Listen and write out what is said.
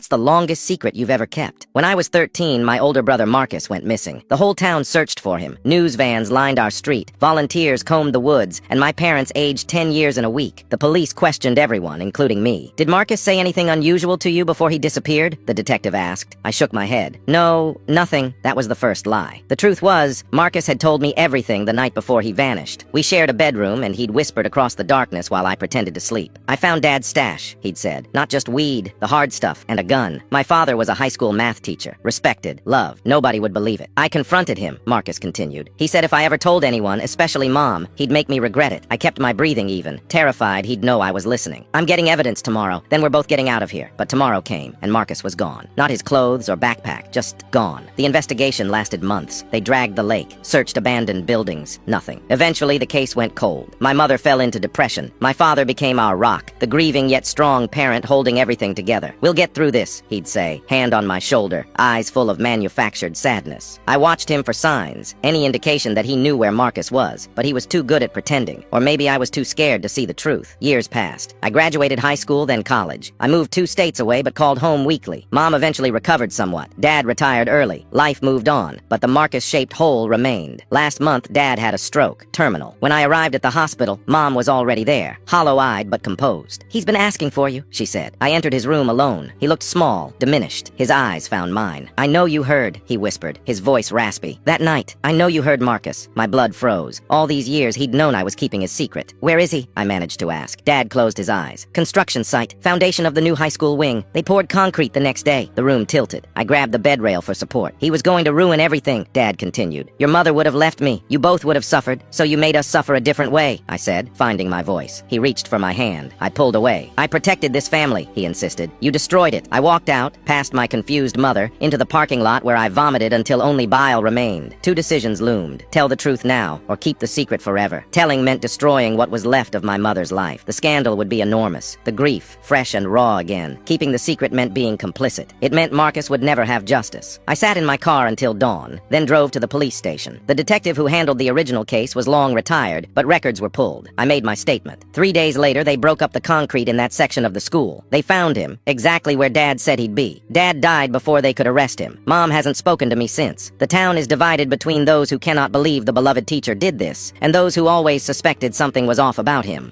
What's the longest secret you've ever kept? When I was 13, my older brother Marcus went missing. The whole town searched for him. News vans lined our street. Volunteers combed the woods, and my parents aged 10 years in a week. The police questioned everyone, including me. Did Marcus say anything unusual to you before he disappeared? The detective asked. I shook my head. No, nothing. That was the first lie. The truth was, Marcus had told me everything the night before he vanished. We shared a bedroom, and he'd whispered across the darkness while I pretended to sleep. I found Dad's stash, he'd said. Not just weed, the hard stuff, and a gun. My father was a high school math teacher. Respected, loved. Nobody would believe it. I confronted him, Marcus continued. He said if I ever told anyone, especially Mom, he'd make me regret it. I kept my breathing even, terrified he'd know I was listening. I'm getting evidence tomorrow, then we're both getting out of here. But tomorrow came, and Marcus was gone. Not his clothes or backpack, just gone. The investigation lasted months. They dragged the lake, searched abandoned buildings, nothing. Eventually, the case went cold. My mother fell into depression. My father became our rock, the grieving yet strong parent holding everything together. We'll get through this, he'd say, hand on my shoulder, eyes full of manufactured sadness. I watched him for signs, any indication that he knew where Marcus was, but he was too good at pretending. Or maybe I was too scared to see the truth. Years passed. I graduated high school, then college. I moved 2 states away, but called home weekly. Mom eventually recovered somewhat. Dad retired early. Life moved on, but the Marcus-shaped hole remained. Last month, Dad had a stroke, terminal. When I arrived at the hospital, Mom was already there, hollow-eyed but composed. He's been asking for you, she said. I entered his room alone. He looked small, diminished. His eyes found mine. I know you heard, he whispered, his voice raspy. That night, I know you heard Marcus. My blood froze. All these years, he'd known I was keeping his secret. Where is he? I managed to ask. Dad closed his eyes. Construction site. Foundation of the new high school wing. They poured concrete the next day. The room tilted. I grabbed the bed rail for support. He was going to ruin everything, Dad continued. Your mother would have left me. You both would have suffered, so you made us suffer a different way, I said, finding my voice. He reached for my hand. I pulled away. I protected this family, he insisted. You destroyed it. I walked out, past my confused mother, into the parking lot where I vomited until only bile remained. 2 decisions loomed. Tell the truth now, or keep the secret forever. Telling meant destroying what was left of my mother's life. The scandal would be enormous. The grief, fresh and raw again. Keeping the secret meant being complicit. It meant Marcus would never have justice. I sat in my car until dawn, then drove to the police station. The detective who handled the original case was long retired, but records were pulled. I made my statement. 3 days later, they broke up the concrete in that section of the school. They found him, exactly where Dad said he'd be. Dad died before they could arrest him. Mom hasn't spoken to me since. The town is divided between those who cannot believe the beloved teacher did this, and those who always suspected something was off about him.